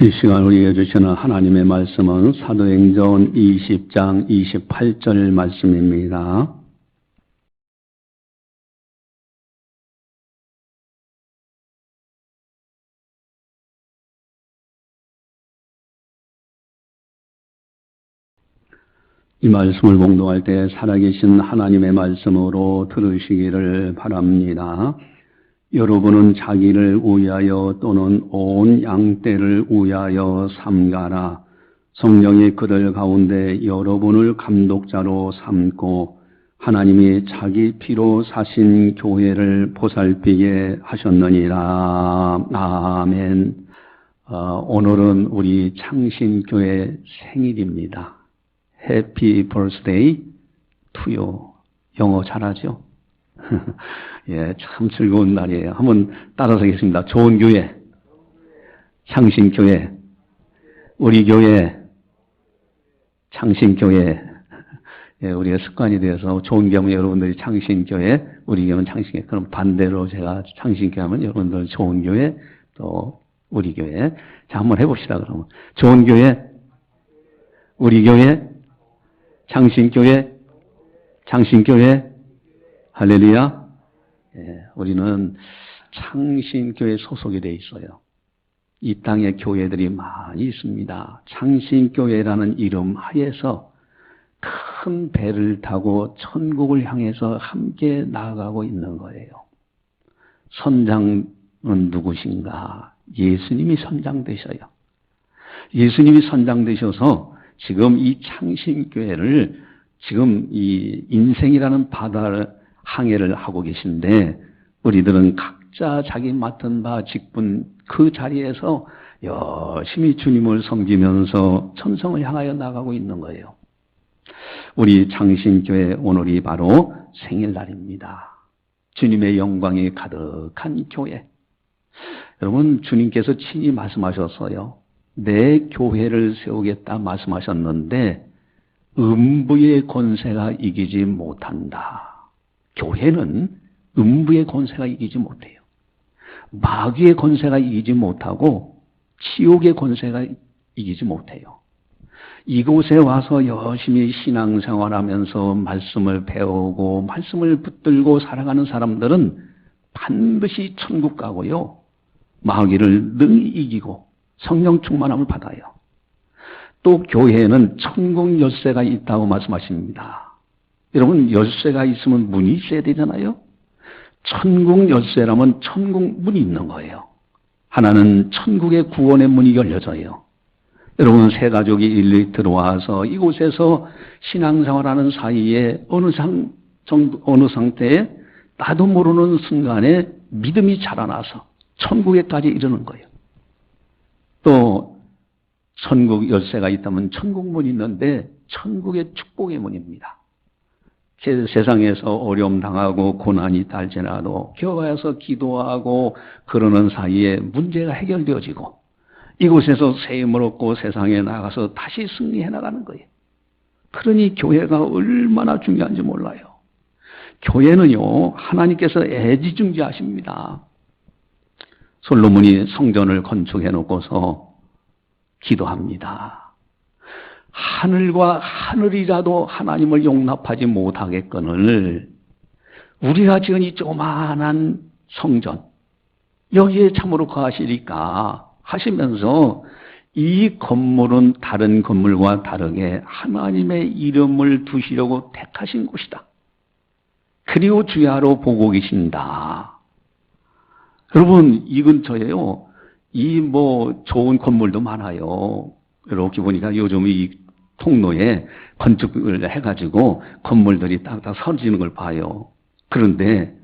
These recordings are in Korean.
이 시간 우리에게 주시는 하나님의 말씀은 사도행전 20장 28절 말씀입니다. 이 말씀을 봉독할 때 살아계신 하나님의 말씀으로 들으시기를 바랍니다. 여러분은 자기를 위하여 또는 온 양떼를 위하여 삼가라. 성령이 그들 가운데 여러분을 감독자로 삼고 하나님이 자기 피로 사신 교회를 보살피게 하셨느니라. 아멘. 오늘은 우리 창신교회 생일입니다. Happy birthday to you. 영어 잘하죠? 예, 참 즐거운 날이에요. 한번 따라서 하겠습니다. 좋은 교회, 창신교회, 우리 교회, 창신교회. 예, 우리가 습관이 되어서 좋은 교회면 여러분들이 창신교회, 우리 교회는 창신교회. 그럼 반대로 제가 창신교회 하면 여러분들 좋은 교회, 또 우리 교회. 자, 한번 해봅시다, 그러면. 좋은 교회, 우리 교회, 창신교회, 창신교회, 할렐루야. 예, 우리는 창신교회 소속이 되어 있어요. 이 땅에 교회들이 많이 있습니다. 창신교회라는 이름 하에서 큰 배를 타고 천국을 향해서 함께 나아가고 있는 거예요. 선장은 누구신가? 예수님이 선장되셔요. 예수님이 선장되셔서 지금 이 창신교회를 지금 이 인생이라는 바다를 항해를 하고 계신데 우리들은 각자 자기 맡은 바 직분 그 자리에서 열심히 주님을 섬기면서 천성을 향하여 나가고 있는 거예요. 우리 창신교회 오늘이 바로 생일날입니다. 주님의 영광이 가득한 교회. 여러분 주님께서 친히 말씀하셨어요. 내 교회를 세우겠다 말씀하셨는데 음부의 권세가 이기지 못한다. 교회는 음부의 권세가 이기지 못해요. 마귀의 권세가 이기지 못하고 지옥의 권세가 이기지 못해요. 이곳에 와서 열심히 신앙생활하면서 말씀을 배우고 말씀을 붙들고 살아가는 사람들은 반드시 천국 가고요. 마귀를 능히 이기고 성령 충만함을 받아요. 또 교회에는 천국 열쇠가 있다고 말씀하십니다. 여러분 열쇠가 있으면 문이 있어야 되잖아요. 천국 열쇠라면 천국 문이 있는 거예요. 하나는 천국의 구원의 문이 열려져요. 여러분 새 가족이 일일이 들어와서 이곳에서 신앙생활하는 사이에 어느 상태에 나도 모르는 순간에 믿음이 자라나서 천국에까지 이르는 거예요. 또 천국 열쇠가 있다면 천국 문이 있는데 천국의 축복의 문입니다. 세상에서 어려움 당하고 고난이 딸지라도 교회에서 기도하고 그러는 사이에 문제가 해결되어지고 이곳에서 새 힘을 얻고 세상에 나가서 다시 승리해 나가는 거예요. 그러니 교회가 얼마나 중요한지 몰라요. 교회는요 하나님께서 애지중지하십니다. 솔로몬이 성전을 건축해 놓고서 기도합니다. 하늘과 하늘이라도 하나님을 용납하지 못하겠거늘 우리가 지은 이 조그마한 성전 여기에 참으로 거하시리까 하시면서 이 건물은 다른 건물과 다르게 하나님의 이름을 두시려고 택하신 곳이다. 그리고 주야로 보고 계신다. 여러분 이 근처에요 이 좋은 건물도 많아요. 이렇게 보니까 요즘 이 통로에 건축을 해가지고 건물들이 딱딱 서지는 걸 봐요. 그런데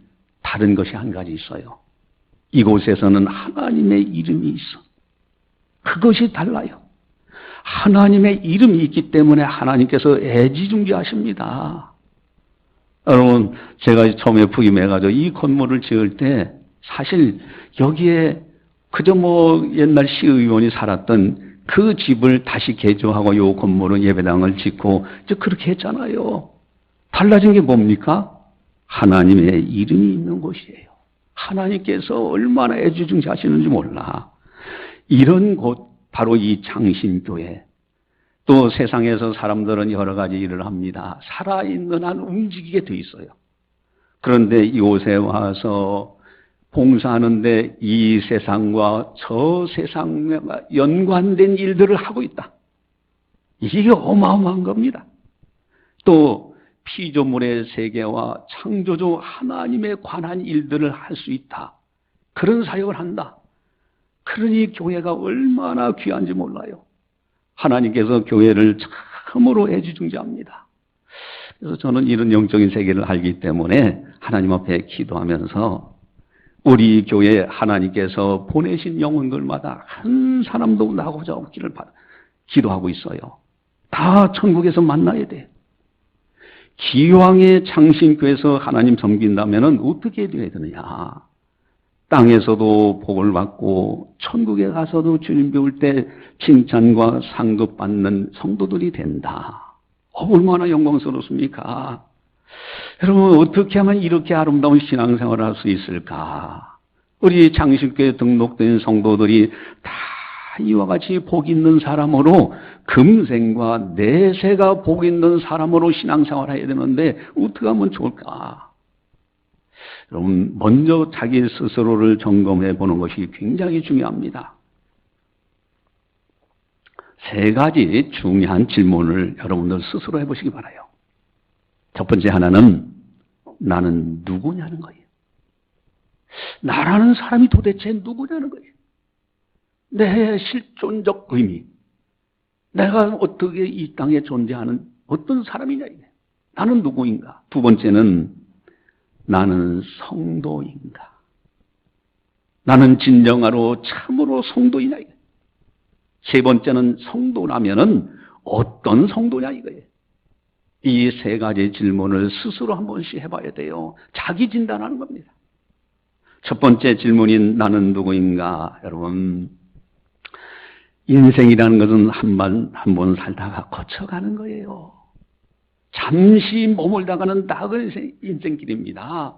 다른 것이 한 가지 있어요. 이곳에서는 하나님의 이름이 있어. 그것이 달라요. 하나님의 이름이 있기 때문에 하나님께서 애지중지하십니다. 여러분 제가 처음에 부임해가지고 이 건물을 지을 때 사실 여기에 그저 옛날 시의원이 살았던 그 집을 다시 개조하고 요 건물은 예배당을 짓고 그렇게 했잖아요. 달라진 게 뭡니까? 하나님의 이름이 있는 곳이에요. 하나님께서 얼마나 애지중지하시는지 몰라. 이런 곳 바로 이 창신교회. 또 세상에서 사람들은 여러 가지 일을 합니다. 살아있는 한 움직이게 돼 있어요. 그런데 이곳에 와서 봉사하는데 이 세상과 저 세상과 연관된 일들을 하고 있다. 이게 어마어마한 겁니다. 또 피조물의 세계와 창조주 하나님에 관한 일들을 할 수 있다. 그런 사역을 한다. 그러니 교회가 얼마나 귀한지 몰라요. 하나님께서 교회를 참으로 애지중지합니다. 그래서 저는 이런 영적인 세계를 알기 때문에 하나님 앞에 기도하면서 우리 교회 하나님께서 보내신 영혼들마다 한 사람도 나고자 없기를 기도하고 있어요. 다 천국에서 만나야 돼. 기왕에 창신교회에서 하나님 섬긴다면 어떻게 돼야 되느냐. 땅에서도 복을 받고 천국에 가서도 주님 배울 때 칭찬과 상급 받는 성도들이 된다. 얼마나 영광스럽습니까? 여러분, 어떻게 하면 이렇게 아름다운 신앙생활을 할 수 있을까? 우리 창신교회에 등록된 성도들이 다 이와 같이 복 있는 사람으로 금생과 내세가 복 있는 사람으로 신앙생활을 해야 되는데 어떻게 하면 좋을까? 여러분, 먼저 자기 스스로를 점검해 보는 것이 굉장히 중요합니다. 세 가지 중요한 질문을 여러분들 스스로 해보시기 바라요. 첫 번째 하나는 나는 누구냐는 거예요. 나라는 사람이 도대체 누구냐는 거예요. 내 실존적 의미, 내가 어떻게 이 땅에 존재하는 어떤 사람이냐 이게. 나는 누구인가. 두 번째는 나는 성도인가. 나는 진정으로 참으로 성도이냐 이게. 세 번째는 성도라면은 어떤 성도냐 이거예요. 이 세 가지 질문을 스스로 한 번씩 해봐야 돼요. 자기 진단하는 겁니다. 첫 번째 질문인 나는 누구인가. 여러분, 인생이라는 것은 한 번 살다가 거쳐가는 거예요. 잠시 머물다가는 낙은 인생길입니다.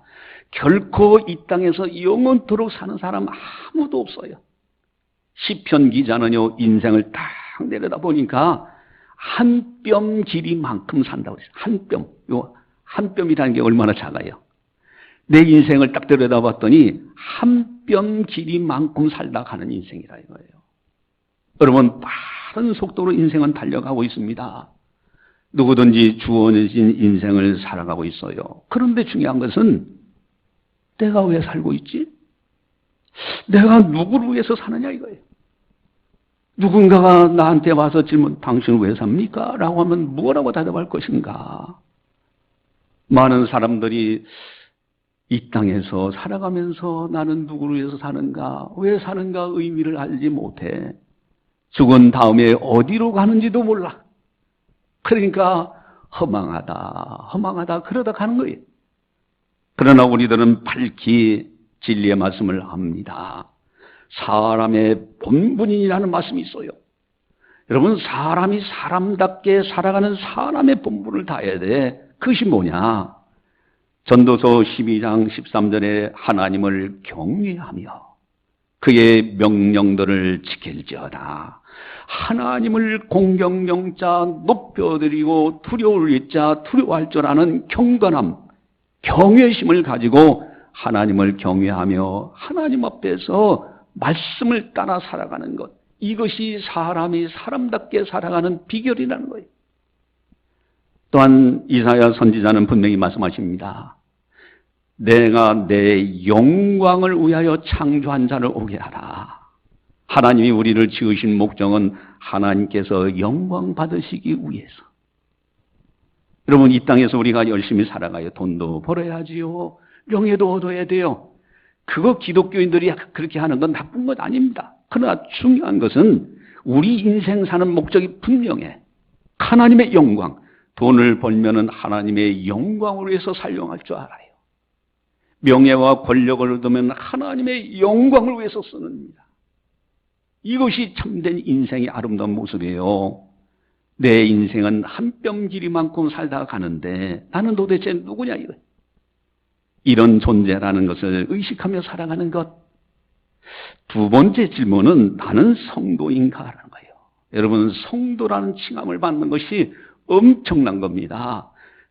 결코 이 땅에서 영원토록 사는 사람 아무도 없어요. 시편 기자는요, 인생을 딱 내려다보니까 한 뼘 길이만큼 산다고 했어요. 한 뼘. 요 한 뼘이라는 게 얼마나 작아요. 내 인생을 딱 들여다봤더니 한 뼘 길이만큼 살다 가는 인생이라 이거예요. 여러분, 빠른 속도로 인생은 달려가고 있습니다. 누구든지 주어진 인생을 살아가고 있어요. 그런데 중요한 것은 내가 왜 살고 있지? 내가 누구를 위해서 사느냐 이거예요. 누군가가 나한테 와서 질문, 당신은 왜 삽니까? 라고 하면 뭐라고 대답할 것인가? 많은 사람들이 이 땅에서 살아가면서 나는 누구를 위해서 사는가, 왜 사는가 의미를 알지 못해. 죽은 다음에 어디로 가는지도 몰라. 그러니까 허망하다 그러다 가는 거예요. 그러나 우리들은 밝히 진리의 말씀을 합니다. 사람의 본분이라는 말씀이 있어요. 여러분, 사람이 사람답게 살아가는 사람의 본분을 다해야 돼. 그것이 뭐냐? 전도서 12장 13절에 하나님을 경외하며 그의 명령들을 지킬지어다. 하나님을 공경영자 높여드리고 두려울 자 두려워할 줄 아는 경건함, 경외심을 가지고 하나님을 경외하며 하나님 앞에서 말씀을 따라 살아가는 것, 이것이 사람이 사람답게 살아가는 비결이라는 거예요. 또한 이사야 선지자는 분명히 말씀하십니다. 내가 내 영광을 위하여 창조한 자를 오게 하라. 하나님이 우리를 지으신 목적은 하나님께서 영광 받으시기 위해서. 여러분, 이 땅에서 우리가 열심히 살아가요. 돈도 벌어야지요. 명예도 얻어야 돼요. 그거 기독교인들이 그렇게 하는 건 나쁜 것 아닙니다. 그러나 중요한 것은 우리 인생 사는 목적이 분명해. 하나님의 영광. 돈을 벌면은 하나님의 영광을 위해서 사용할 줄 알아요. 명예와 권력을 얻으면 하나님의 영광을 위해서 쓰는입니다. 이것이 참된 인생의 아름다운 모습이에요. 내 인생은 한 뼘 길이만큼 살다가 가는데 나는 도대체 누구냐 이거예요. 이런 존재라는 것을 의식하며 살아가는 것. 두 번째 질문은 나는 성도인가라는 거예요. 여러분, 성도라는 칭함을 받는 것이 엄청난 겁니다.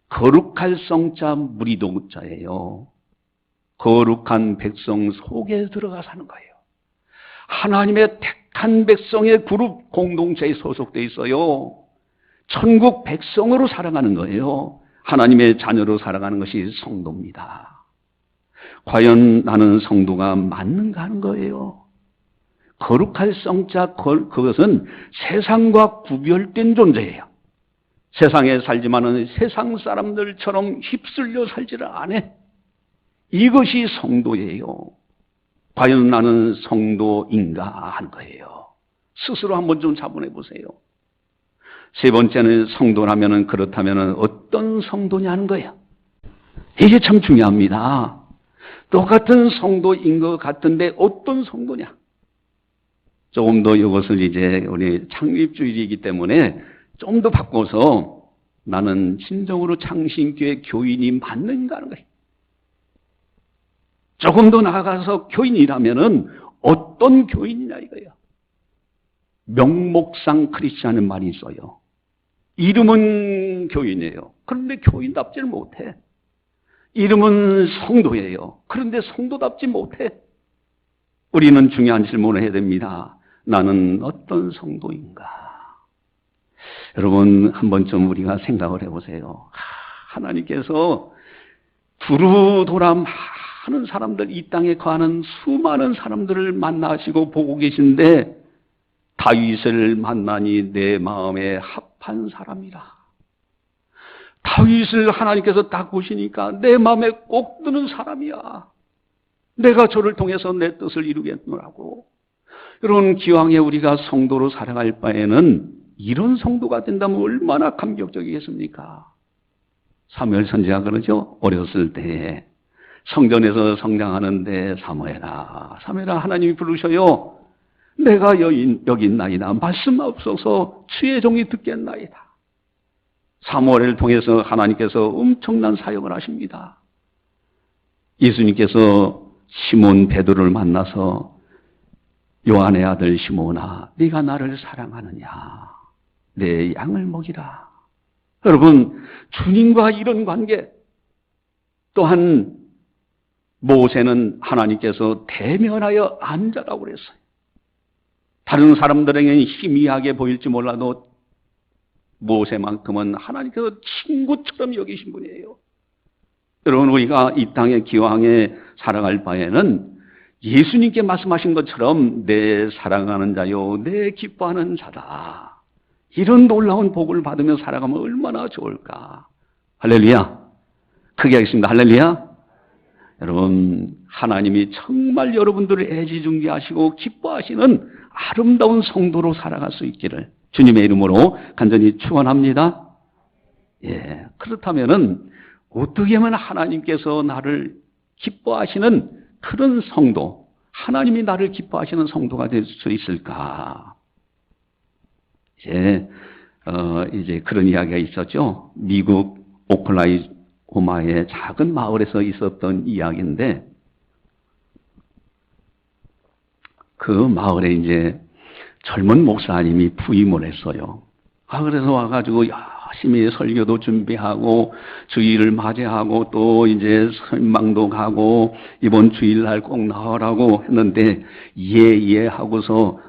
거룩할 성자 무리도자예요. 거룩한 백성 속에 들어가 사는 거예요. 하나님의 택한 백성의 그룹 공동체에 소속돼 있어요. 천국 백성으로 살아가는 거예요. 하나님의 자녀로 살아가는 것이 성도입니다. 과연 나는 성도가 맞는가 하는 거예요. 거룩할 성자, 그것은 세상과 구별된 존재예요. 세상에 살지만은 세상 사람들처럼 휩쓸려 살지를 않아. 이것이 성도예요. 과연 나는 성도인가 하는 거예요. 스스로 한번 좀 자문해 보세요. 세 번째는 성도라면은, 그렇다면은 어떤 성도냐는 거예요. 이게 참 중요합니다. 똑같은 성도인 것 같은데 어떤 성도냐? 조금 더 이것을 이제 우리 창립주의이기 때문에 좀 더 바꿔서 나는 진정으로 창신교회 교인이 맞는가 하는 거예요. 조금 더 나아가서 교인이라면은 어떤 교인이냐 이거예요. 명목상 크리스찬은 말이 있어요. 이름은 교인이에요. 그런데 교인답지를 못해. 이름은 성도예요. 그런데 성도답지 못해. 우리는 중요한 질문을 해야 됩니다. 나는 어떤 성도인가? 여러분, 한 번쯤 우리가 생각을 해보세요. 하나님께서 두루 돌아 많은 사람들, 이 땅에 거하는 수많은 사람들을 만나시고 보고 계신데 다윗을 만나니 내 마음에 합한 사람이라. 다윗을 하나님께서 딱 보시니까 내 마음에 꼭 드는 사람이야. 내가 저를 통해서 내 뜻을 이루겠노라고. 여러분, 기왕에 우리가 성도로 살아갈 바에는 이런 성도가 된다면 얼마나 감격적이겠습니까? 사무엘 선지자가 그러죠. 어렸을 때 성전에서 성장하는데 사무엘아, 사무엘아, 하나님이 부르셔요. 내가 여기 있나이다. 말씀하옵소서. 주의 종이 듣겠나이다. 사무엘을 통해서 하나님께서 엄청난 사역을 하십니다. 예수님께서 시몬 베드로를 만나서 요한의 아들 시몬아, 네가 나를 사랑하느냐? 내 양을 먹이라. 여러분, 주님과 이런 관계, 또한 모세는 하나님께서 대면하여 앉아라고 그랬어요. 다른 사람들에게는 희미하게 보일지 몰라도 모세만큼은 하나님께서 친구처럼 여기신 분이에요. 여러분, 우리가 이 땅의 기왕에 살아갈 바에는 예수님께 말씀하신 것처럼 내 사랑하는 자요, 내 기뻐하는 자다. 이런 놀라운 복을 받으며 살아가면 얼마나 좋을까. 할렐루야. 크게 하겠습니다. 할렐루야. 여러분, 하나님이 정말 여러분들을 애지중지하시고 기뻐하시는 아름다운 성도로 살아갈 수 있기를 주님의 이름으로 간절히 축원합니다. 예, 그렇다면은 어떻게 하면 하나님께서 나를 기뻐하시는 그런 성도, 하나님이 나를 기뻐하시는 성도가 될 수 있을까? 이제 그런 이야기가 있었죠. 미국 오클라호마의 작은 마을에서 있었던 이야기인데, 그 마을에 이제 젊은 목사님이 부임을 했어요. 그래서 와가지고 열심히 설교도 준비하고 주일을 맞이하고 또 이제 설망도 가고 이번 주일날 꼭 나오라고 했는데 예 하고서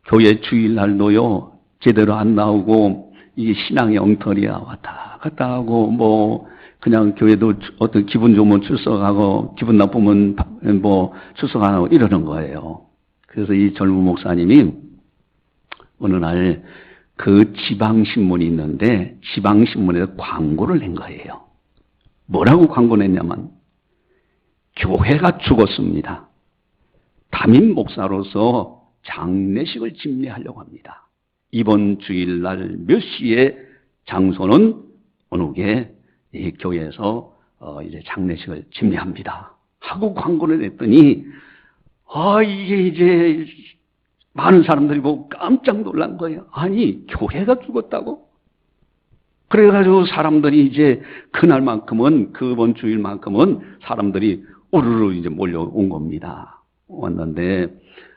교회 주일날도요 제대로 안 나오고 이게 신앙의 엉터리야 왔다 갔다 하고 뭐 그냥 교회도 어떤 기분 좋으면 출석하고 기분 나쁘면 뭐 출석 안 하고 이러는 거예요. 그래서 이 젊은 목사님이 어느 날 그 지방신문이 있는데 지방신문에서 광고를 낸 거예요. 뭐라고 광고를 냈냐면 교회가 죽었습니다. 담임 목사로서 장례식을 집례하려고 합니다. 이번 주일날 몇 시에 장소는 어느 게 이 교회에서 이제 장례식을 집례합니다. 하고 광고를 냈더니 이게 이제 많은 사람들이 보고 깜짝 놀란 거예요. 아니, 교회가 죽었다고? 그래가지고 사람들이 이제 그날만큼은, 그번 주일만큼은 사람들이 우르르 이제 몰려온 겁니다. 왔는데,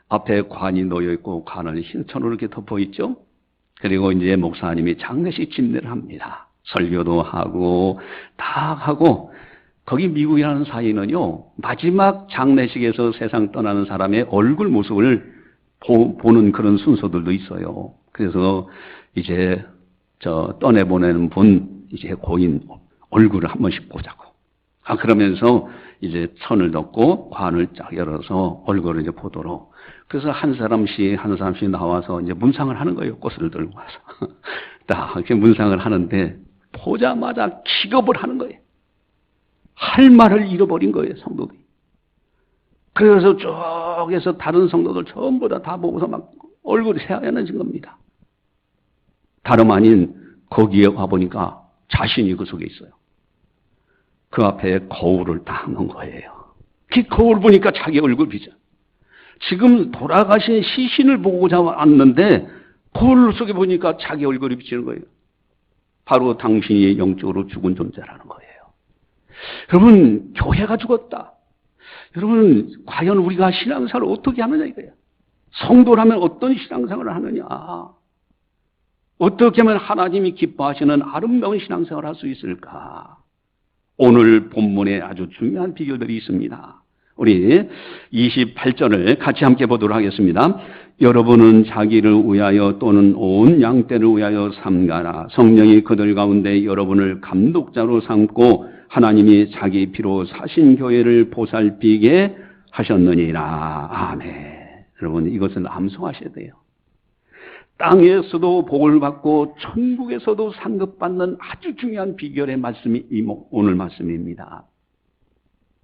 앞에 관이 놓여있고, 관을 흰 천으로 이렇게 덮어있죠? 그리고 이제 목사님이 장례식 집례를 합니다. 설교도 하고 다 하고, 거기 미국이라는 사이는요, 마지막 장례식에서 세상 떠나는 사람의 얼굴 모습을 보는 그런 순서들도 있어요. 그래서 이제 떠내보내는 분, 이제 고인 얼굴을 한 번씩 보자고. 그러면서 이제 선을 넣고 관을 쫙 열어서 얼굴을 이제 보도록. 그래서 한 사람씩 나와서 이제 문상을 하는 거예요. 꽃을 들고 와서. 딱 이렇게 문상을 하는데 보자마자 기겁을 하는 거예요. 할 말을 잃어버린 거예요, 성도들이. 그래서 쪽에서 다른 성도들 전부 다 보고서 막 얼굴이 새하얀해진 겁니다. 다름 아닌 거기에 와보니까 자신이 그 속에 있어요. 그 앞에 거울을 딱 놓은 거예요. 그 거울 보니까 자기 얼굴이죠. 지금 돌아가신 시신을 보고자 왔는데 거울 속에 보니까 자기 얼굴이 비치는 거예요. 바로 당신이 영적으로 죽은 존재라는 거예요. 여러분, 교회가 죽었다. 여러분, 과연 우리가 신앙생활을 어떻게 하느냐 이거예요. 성도라면 어떤 신앙생활을 하느냐. 어떻게 하면 하나님이 기뻐하시는 아름다운 신앙생활을 할 수 있을까. 오늘 본문에 아주 중요한 비결들이 있습니다. 우리 28절을 같이 함께 보도록 하겠습니다. 여러분은 자기를 위하여 또는 온 양떼를 위하여 삼가라. 성령이 그들 가운데 여러분을 감독자로 삼고 하나님이 자기 피로 사신 교회를 보살피게 하셨느니라. 아멘. 여러분, 이것은 암송하셔야 돼요. 땅에서도 복을 받고 천국에서도 상급받는 아주 중요한 비결의 말씀이 오늘 말씀입니다.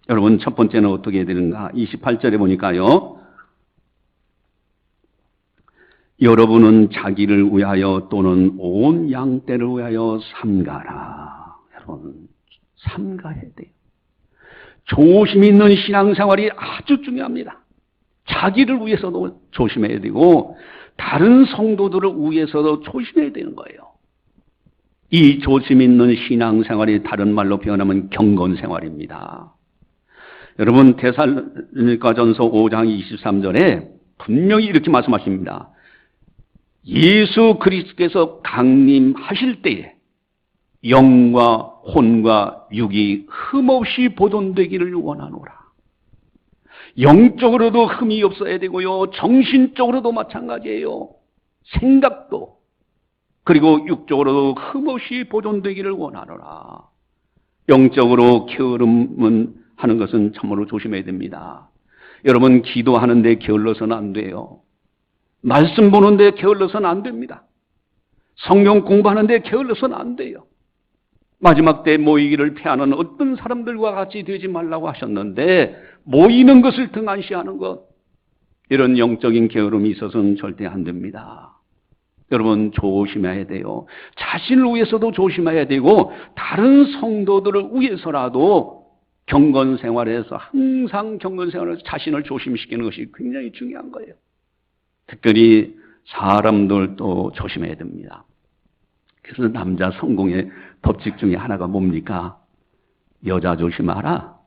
여러분, 첫 번째는 어떻게 해야 되는가? 28절에 보니까요. 여러분은 자기를 위하여 또는 온 양떼를 위하여 삼가라. 여러분, 삼가해야 돼요. 조심 있는 신앙생활이 아주 중요합니다. 자기를 위해서도 조심해야 되고 다른 성도들을 위해서도 조심해야 되는 거예요. 이 조심 있는 신앙생활이 다른 말로 표현하면 경건생활입니다. 여러분, 데살로니가전서 5장 23절에 분명히 이렇게 말씀하십니다. 예수 그리스도께서 강림하실 때에 영과 혼과 육이 흠없이 보존되기를 원하노라. 영적으로도 흠이 없어야 되고요. 정신적으로도 마찬가지예요. 생각도. 그리고 육적으로도 흠없이 보존되기를 원하노라. 영적으로 게으름은 하는 것은 참으로 조심해야 됩니다. 여러분, 기도하는데 게을러서는 안 돼요. 말씀 보는데 게을러서는 안 됩니다. 성경 공부하는데 게을러서는 안 돼요. 마지막 때 모이기를 피하는 어떤 사람들과 같이 되지 말라고 하셨는데 모이는 것을 등한시하는 것, 이런 영적인 게으름이 있어서는 절대 안 됩니다. 여러분, 조심해야 돼요. 자신을 위해서도 조심해야 되고 다른 성도들을 위해서라도 경건생활에서 항상 경건생활에서 자신을 조심시키는 것이 굉장히 중요한 거예요. 특별히 사람들도 조심해야 됩니다. 그래서 남자 성공의 법칙 중에 하나가 뭡니까? 여자 조심하라,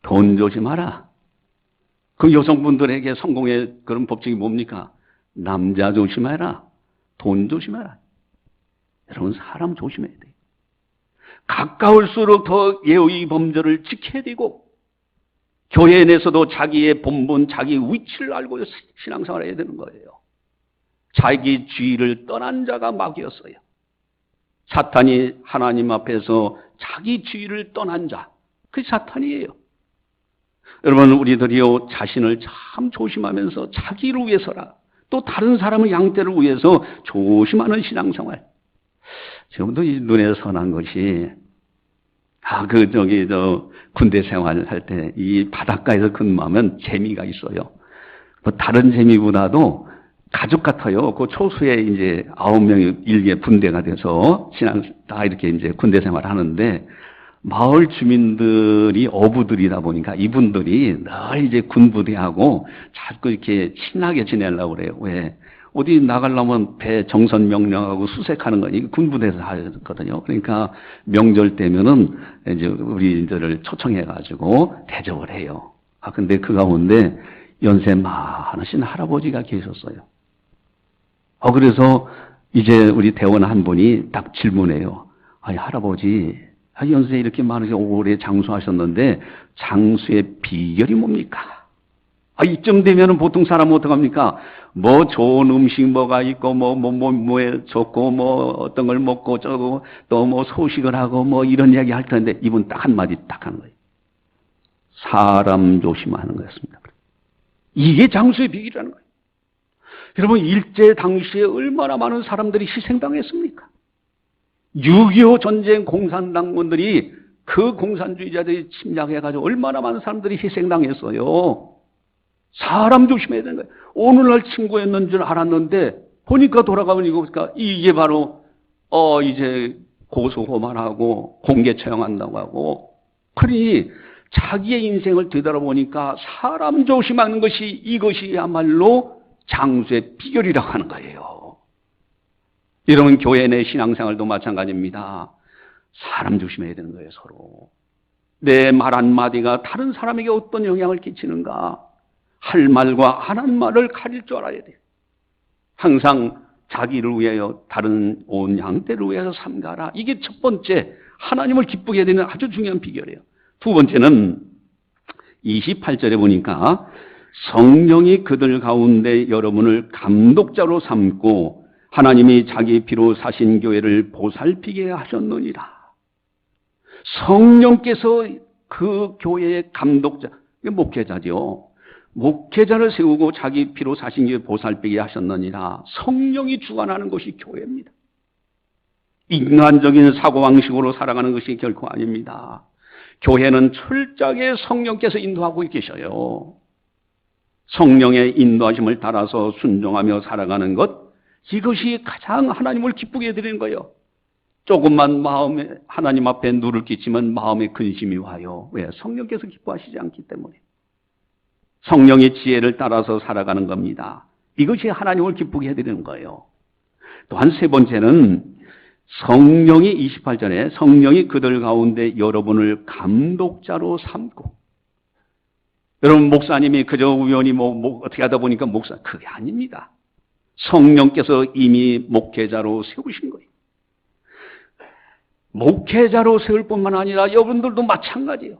돈 조심하라. 그 여성분들에게 성공의 그런 법칙이 뭡니까? 남자 조심해라, 돈 조심해라. 여러분, 사람 조심해야 돼요. 가까울수록 더 예의 범절을 지켜야 되고 교회 내에서도 자기의 본분, 자기 위치를 알고 신앙생활을 해야 되는 거예요. 자기 주의를 떠난 자가 마귀였어요. 사탄이 하나님 앞에서 자기 주의를 떠난 자, 그게 사탄이에요. 여러분, 우리들이요 자신을 참 조심하면서 자기를 위해서라, 또 다른 사람의 양떼를 위해서 조심하는 신앙생활. 지금도 이 눈에 선한 것이 군대 생활을 할 때 이 바닷가에서 근무하면 재미가 있어요. 뭐 다른 재미보다도 가족 같아요. 그 초수에 이제 9명이 일개 분대가 돼서 다 이렇게 이제 군대 생활을 하는데 마을 주민들이 어부들이다 보니까 이분들이 늘 이제 군부대하고 자꾸 이렇게 친하게 지내려고 그래요. 왜? 어디 나가려면 배 정선 명령하고 수색하는 건 군부대에서 하거든요. 그러니까 명절 때면은 이제 우리들을 초청해가지고 대접을 해요. 근데 그 가운데 연세 많으신 할아버지가 계셨어요. 그래서 이제 우리 대원 한 분이 딱 질문해요. 아니, 할아버지, 연세 이렇게 많으게 오래 장수하셨는데 장수의 비결이 뭡니까? 이쯤 되면은 보통 사람은 어떡합니까? 뭐 좋은 음식 뭐가 있고, 뭐에 좋고, 뭐 어떤 걸 먹고, 저거, 또 뭐 소식을 하고, 뭐 이런 이야기 할 텐데, 이분 딱 한마디 딱 하는 거예요. 사람 조심하는 거였습니다. 이게 장수의 비결이라는 거예요. 여러분, 일제 당시에 얼마나 많은 사람들이 희생당했습니까? 6.25 전쟁 공산당원들이 그 공산주의자들이 침략해가지고 얼마나 많은 사람들이 희생당했어요. 사람 조심해야 되는 거예요. 오늘날 친구였는 줄 알았는데 보니까 돌아가보니까 이게 바로 이제 고소고발하고 공개 처형한다고 하고, 그러니 자기의 인생을 되돌아보니까 사람 조심하는 것이, 이것이야말로 장수의 비결이라고 하는 거예요. 여러분, 교회 내 신앙생활도 마찬가지입니다. 사람 조심해야 되는 거예요. 서로 내 말 한마디가 다른 사람에게 어떤 영향을 끼치는가, 할 말과 안 한 말을 가릴 줄 알아야 돼요. 항상 자기를 위하여, 다른 온 양떼를 위하여 삼가라. 이게 첫 번째, 하나님을 기쁘게 되는 아주 중요한 비결이에요. 두 번째는 28절에 보니까 성령이 그들 가운데 여러분을 감독자로 삼고 하나님이 자기 피로 사신 교회를 보살피게 하셨느니라. 성령께서 그 교회의 감독자, 목회자죠. 목회자를 세우고 자기 피로 사신 교회 보살피게 하셨느니라. 성령이 주관하는 것이 교회입니다. 인간적인 사고방식으로 살아가는 것이 결코 아닙니다. 교회는 철저하게 성령께서 인도하고 계셔요. 성령의 인도하심을 따라서 순종하며 살아가는 것, 이것이 가장 하나님을 기쁘게 해드리는 거예요. 조금만 마음에 하나님 앞에 누를 끼치면 마음에 근심이 와요. 왜? 성령께서 기뻐하시지 않기 때문에. 성령의 지혜를 따라서 살아가는 겁니다. 이것이 하나님을 기쁘게 해드리는 거예요. 또한 세 번째는 성령이, 28절에 성령이 그들 가운데 여러분을 감독자로 삼고. 여러분, 목사님이 그저 우연히 어떻게 하다 보니까 그게 아닙니다. 성령께서 이미 목회자로 세우신 거예요. 목회자로 세울 뿐만 아니라 여러분들도 마찬가지예요.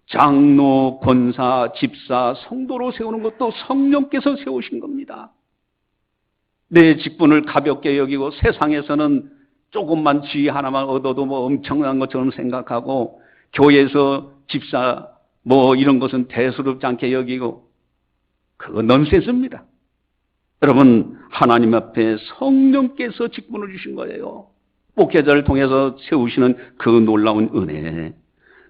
장로, 권사, 집사, 성도로 세우는 것도 성령께서 세우신 겁니다. 내 직분을 가볍게 여기고 세상에서는 조금만 지위 하나만 얻어도 엄청난 것처럼 생각하고, 교회에서 집사 이런 것은 대수롭지 않게 여기고, 그거 넌센스입니다. 여러분, 하나님 앞에 성령께서 직분을 주신 거예요. 목회자를 통해서 세우시는 그 놀라운 은혜.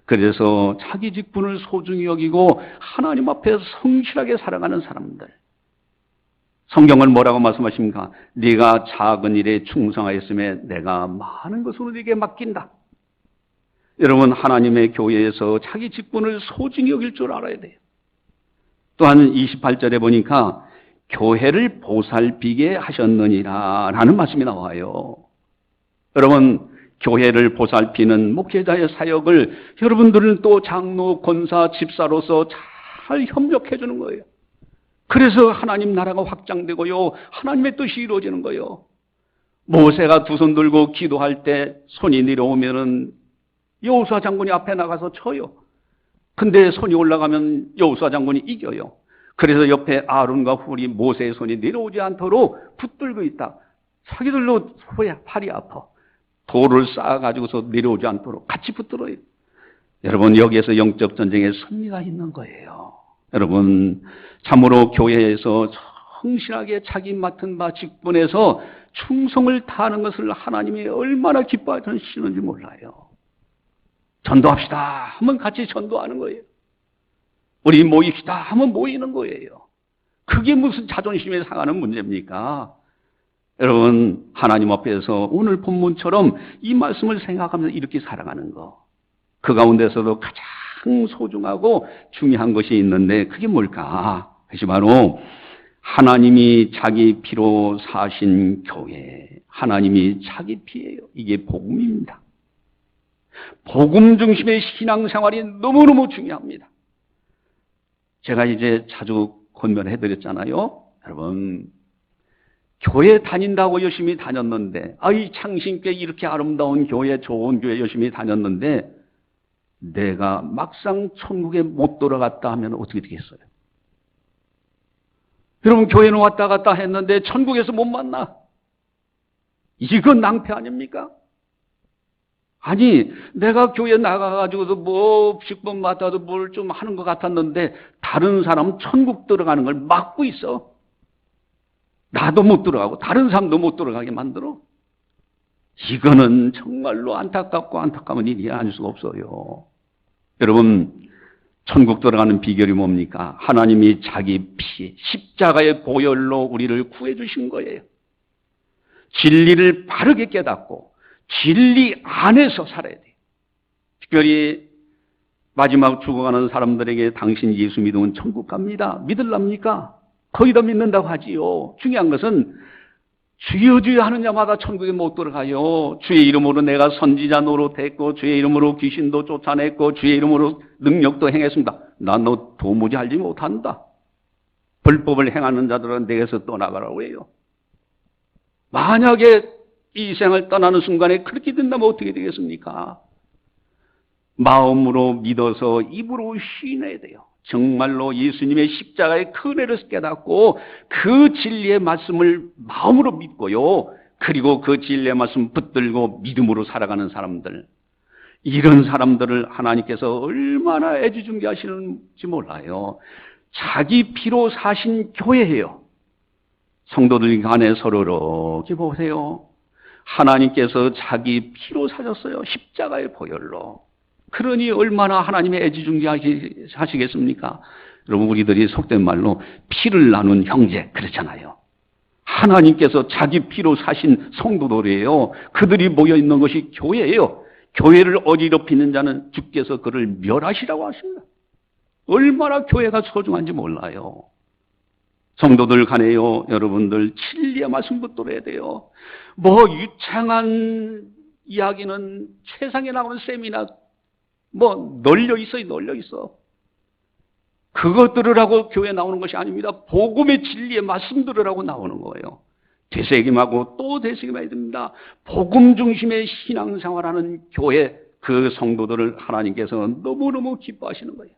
그래서 자기 직분을 소중히 여기고 하나님 앞에 성실하게 살아가는 사람들. 성경은 뭐라고 말씀하십니까? 네가 작은 일에 충성하였으면 내가 많은 것으로 네게 맡긴다. 여러분, 하나님의 교회에서 자기 직분을 소중히 여길 줄 알아야 돼요. 또한 28절에 보니까 교회를 보살피게 하셨느니라 라는 말씀이 나와요. 여러분, 교회를 보살피는 목회자의 사역을 여러분들은 또 장로, 권사, 집사로서 잘 협력해 주는 거예요. 그래서 하나님 나라가 확장되고요, 하나님의 뜻이 이루어지는 거예요. 모세가 두 손 들고 기도할 때 손이 내려오면은 여호수아 장군이 앞에 나가서 쳐요. 근데 손이 올라가면 여호수아 장군이 이겨요. 그래서 옆에 아론과 훌이 모세의 손이 내려오지 않도록 붙들고 있다. 자기들도 팔이 아파. 돌을 쌓아가지고서 내려오지 않도록 같이 붙들어요. 여러분, 여기에서 영적 전쟁의 승리가 있는 거예요. 여러분, 참으로 교회에서 성실하게 자기 맡은 바 직분에서 충성을 다하는 것을 하나님이 얼마나 기뻐하시는지 몰라요. 전도합시다 하면 같이 전도하는 거예요. 우리 모입시다 하면 모이는 거예요. 그게 무슨 자존심에 상하는 문제입니까? 여러분, 하나님 앞에서 오늘 본문처럼 이 말씀을 생각하면서 이렇게 살아가는 거, 그 가운데서도 가장 소중하고 중요한 것이 있는데 그게 뭘까? 그것이 바로 하나님이 자기 피로 사신 교회, 하나님이 자기 피예요. 이게 복음입니다. 복음 중심의 신앙생활이 너무너무 중요합니다. 제가 이제 자주 권면해드렸잖아요. 여러분, 교회 다닌다고 열심히 다녔는데, 이 창신교회 이렇게 아름다운 교회, 좋은 교회 열심히 다녔는데, 내가 막상 천국에 못 돌아갔다 하면 어떻게 되겠어요? 여러분, 교회는 왔다 갔다 했는데 천국에서 못 만나. 이건 낭패 아닙니까? 아니, 내가 교회 나가가지고도 뭐 식번마다도 뭘 좀 하는 것 같았는데 다른 사람은 천국 들어가는 걸 막고 있어. 나도 못 들어가고 다른 사람도 못 들어가게 만들어. 이거는 정말로 안타깝고 안타까운 일이 아닐 수가 없어요. 여러분, 천국 들어가는 비결이 뭡니까? 하나님이 자기 피, 십자가의 보혈로 우리를 구해 주신 거예요. 진리를 바르게 깨닫고 진리 안에서 살아야 돼요. 특별히 마지막 죽어가는 사람들에게 당신 예수 믿으면 천국 갑니다. 믿을랍니까? 거의 다 믿는다고 하지요. 중요한 것은 주여 주여 하는 자마다 천국에 못 들어가요. 주의 이름으로 내가 선지자 노릇했고 주의 이름으로 귀신도 쫓아냈고 주의 이름으로 능력도 행했습니다. 난 너 도무지 알지 못한다. 불법을 행하는 자들은 내게서 떠나가라고 해요. 만약에 이 생을 떠나는 순간에 그렇게 된다면 어떻게 되겠습니까? 마음으로 믿어서 입으로 시인해야 돼요. 정말로 예수님의 십자가의 큰애를 깨닫고 그 진리의 말씀을 마음으로 믿고요. 그리고 그 진리의 말씀 붙들고 믿음으로 살아가는 사람들. 이런 사람들을 하나님께서 얼마나 애지중지하시는지 몰라요. 자기 피로 사신 교회예요. 성도들 간에 서로 이렇게 보세요. 하나님께서 자기 피로 사셨어요. 십자가의 보혈로. 그러니 얼마나 하나님의 애지중지하시겠습니까? 여러분, 우리들이 속된 말로 피를 나눈 형제 그렇잖아요. 하나님께서 자기 피로 사신 성도들이에요. 그들이 모여있는 것이 교회예요. 교회를 어지럽히는 자는 주께서 그를 멸하시라고 하십니다. 얼마나 교회가 소중한지 몰라요. 성도들 간에요, 여러분들 진리의 말씀 붙들어야 돼요. 뭐 유창한 이야기는 세상에 나오는 세미나 뭐 널려 있어. 그것 들으라고 교회 나오는 것이 아닙니다. 복음의 진리의 말씀 들으라고 나오는 거예요. 되새김하고 또 되새김해야 됩니다. 복음 중심의 신앙생활하는 교회, 그 성도들을 하나님께서 너무너무 기뻐하시는 거예요.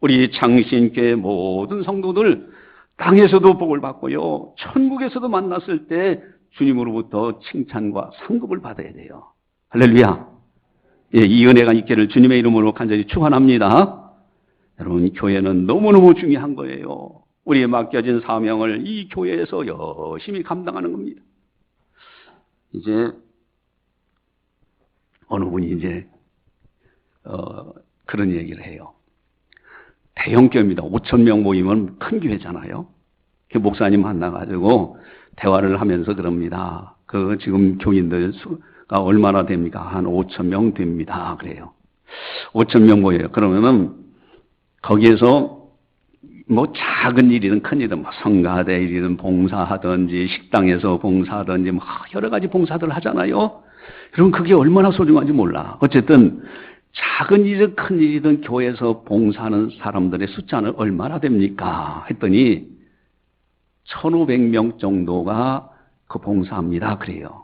우리 창신교회 모든 성도들 땅에서도 복을 받고요, 천국에서도 만났을 때 주님으로부터 칭찬과 상급을 받아야 돼요. 할렐루야. 예, 이 은혜가 있기를 주님의 이름으로 간절히 축원합니다. 여러분, 교회는 너무너무 중요한 거예요. 우리의 맡겨진 사명을 이 교회에서 열심히 감당하는 겁니다. 이제 어느 분이 이제 그런 얘기를 해요. 대형교회입니다. 5,000명 모이면 큰 교회잖아요. 그 목사님 만나가지고 대화를 하면서 그럽니다. 그 지금 교인들 수가 얼마나 됩니까? 한 5,000명 됩니다. 그래요. 5,000명 모여요. 그러면은 거기에서 뭐 작은 일이든 큰 일이든 뭐 성가대 일이든 봉사하든지 식당에서 봉사하든지 뭐 여러 가지 봉사들 하잖아요. 그럼 그게 얼마나 소중한지 몰라. 어쨌든 작은 일이든 큰 일이든 교회에서 봉사하는 사람들의 숫자는 얼마나 됩니까? 했더니 1,500명 정도가 그 봉사합니다. 그래요.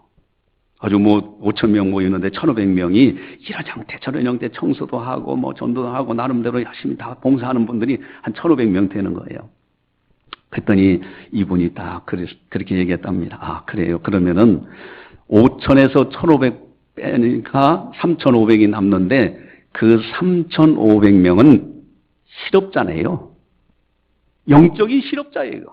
아주 뭐 5,000명 모이는데 1,500명이 이런 형태 저런 형태 청소도 하고 뭐 전도도 하고 나름대로 열심히 다 봉사하는 분들이 한 1,500명 되는 거예요. 그랬더니 이분이 딱 그렇게 얘기했답니다. 아, 그래요. 그러면은 5,000에서 1,500 빼니까 3,500이 남는데 그 3,500명은 실업자네요. 영적인 실업자예요.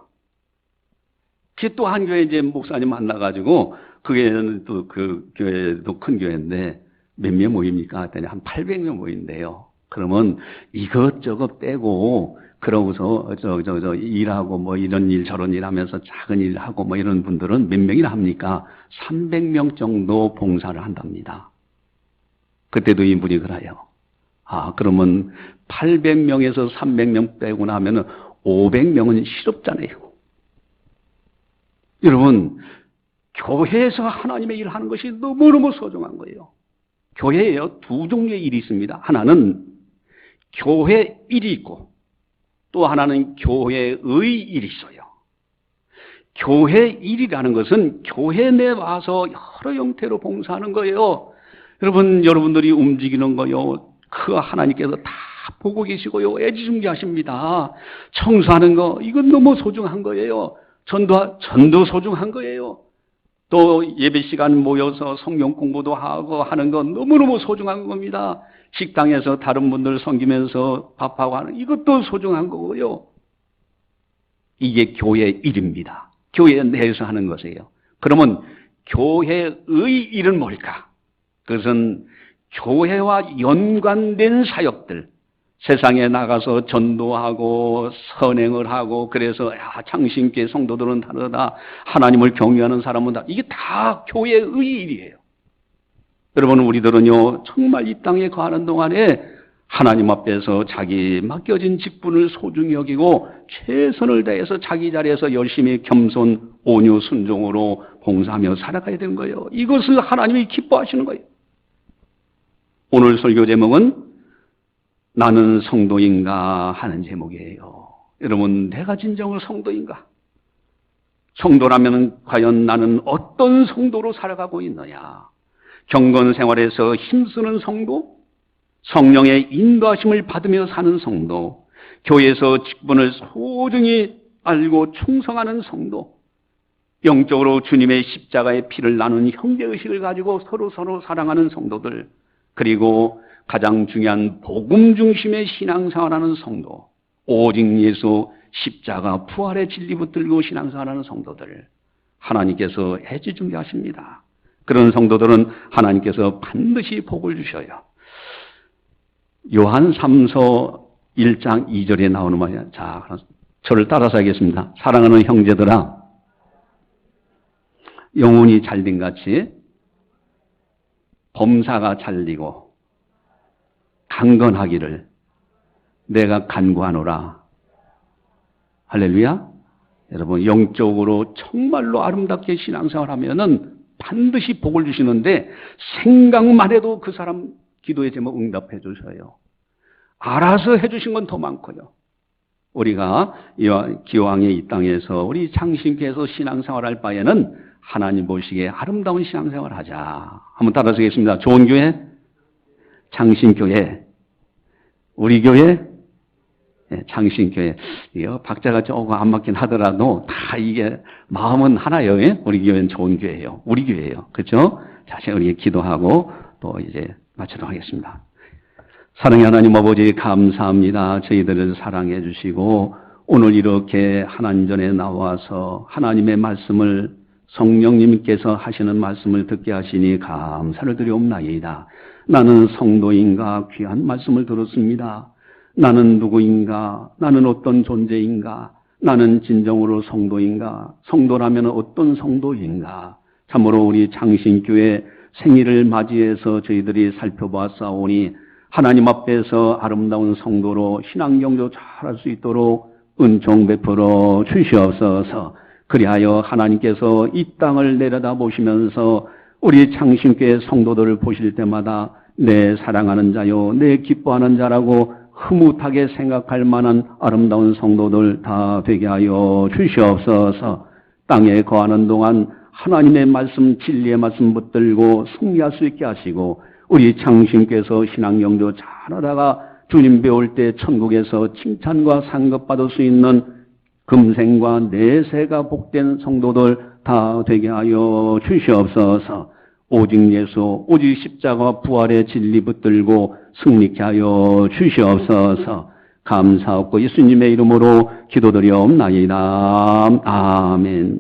그게 또 한 교회 이제 목사님 만나가지고 그게 또 그 교회도 큰 교회인데 몇 명 모입니까? 했더니 한 800명 모인대요. 그러면 이것저것 빼고 그러고서 저 일하고 뭐 이런 일 저런 일 하면서 작은 일 하고 뭐 이런 분들은 몇 명이나 합니까? 300명 정도 봉사를 한답니다. 그때도 이분이 그래요. 아, 그러면 800명에서 300명 빼고 나면은 500명은 실업자네요. 여러분, 교회에서 하나님의 일을 하는 것이 너무너무 소중한 거예요. 교회에요, 두 종류의 일이 있습니다. 하나는 교회 일이 있고 또 하나는 교회의 일이 있어요. 교회 일이라는 것은 교회 내 와서 여러 형태로 봉사하는 거예요. 여러분들이 움직이는 거요. 그 하나님께서 다 보고 계시고요. 애지중지하십니다. 청소하는 거, 이건 너무 소중한 거예요. 전도 소중한 거예요. 또 예배 시간 모여서 성경 공부도 하고 하는 건 너무너무 소중한 겁니다. 식당에서 다른 분들 섬기면서 밥하고 하는 이것도 소중한 거고요. 이게 교회 일입니다. 교회 내에서 하는 것이에요. 그러면 교회의 일은 뭘까? 그것은 교회와 연관된 사역들, 세상에 나가서 전도하고 선행을 하고, 그래서 창신교회 성도들은 다르다, 하나님을 경외하는 사람은 다, 이게 다 교회의 일이에요. 여러분, 우리들은요 정말 이 땅에 거하는 동안에 하나님 앞에서 자기 맡겨진 직분을 소중히 여기고 최선을 다해서 자기 자리에서 열심히 겸손, 온유, 순종으로 봉사하며 살아가야 되는 거예요. 이것을 하나님이 기뻐하시는 거예요. 오늘 설교 제목은 나는 성도인가 하는 제목이에요. 여러분, 내가 진정으로 성도인가? 성도라면 과연 나는 어떤 성도로 살아가고 있느냐? 경건 생활에서 힘쓰는 성도, 성령의 인도하심을 받으며 사는 성도, 교회에서 직분을 소중히 알고 충성하는 성도, 영적으로 주님의 십자가의 피를 나눈 형제의식을 가지고 서로 사랑하는 성도들, 그리고 가장 중요한 복음 중심의 신앙생활하는 성도, 오직 예수 십자가 부활의 진리 붙들고 신앙생활하는 성도들, 하나님께서 애지중지하십니다. 그런 성도들은 하나님께서 반드시 복을 주셔요. 요한 3서 1장 2절에 나오는 말이야. 자, 저를 따라서 하겠습니다. 사랑하는 형제들아, 영혼이 잘된 같이 범사가 잘리고 강건하기를 내가 간구하노라. 할렐루야. 여러분, 영적으로 정말로 아름답게 신앙생활하면은 반드시 복을 주시는데, 생각만 해도 그 사람 기도의 제목 응답해 주셔요. 알아서 해주신 건 더 많고요. 우리가 기왕에 이 땅에서 우리 창신교회에서 신앙생활할 바에는 하나님 보시기에 아름다운 신앙생활 하자. 한번 따라서 하겠습니다. 좋은 교회, 창신교회, 우리 교회, 창신교회. 박자가 조금 안 맞긴 하더라도 다 이게 마음은 하나예요. 우리 교회는 좋은 교회예요. 우리 교회예요. 그렇죠? 자, 우리 기도하고 또 이제 마치도록 하겠습니다. 사랑의 하나님 아버지, 감사합니다. 저희들을 사랑해 주시고 오늘 이렇게 하나님 전에 나와서 하나님의 말씀을, 성령님께서 하시는 말씀을 듣게 하시니 감사를 드리옵나이다. 나는 성도인가? 귀한 말씀을 들었습니다. 나는 누구인가? 나는 어떤 존재인가? 나는 진정으로 성도인가? 성도라면 어떤 성도인가? 참으로 우리 창신교회 생일을 맞이해서 저희들이 살펴보았사오니 하나님 앞에서 아름다운 성도로 신앙경조 잘할 수 있도록 은총 베풀어 주시옵소서. 그리하여 하나님께서 이 땅을 내려다 보시면서 우리 창신교회 성도들을 보실 때마다 내 사랑하는 자요, 내 기뻐하는 자라고 흐뭇하게 생각할 만한 아름다운 성도들 다 되게 하여 주시옵소서. 땅에 거하는 동안 하나님의 말씀, 진리의 말씀 붙들고 승리할 수 있게 하시고, 우리 창신께서 신앙경조 잘하다가 주님 배울 때 천국에서 칭찬과 상급받을 수 있는 금생과 내세가 복된 성도들 다 되게 하여 주시옵소서. 오직 예수, 오직 십자가 부활의 진리 붙들고 승리케 하여 주시옵소서. 감사하고 예수님의 이름으로 기도드리옵나이다. 아멘.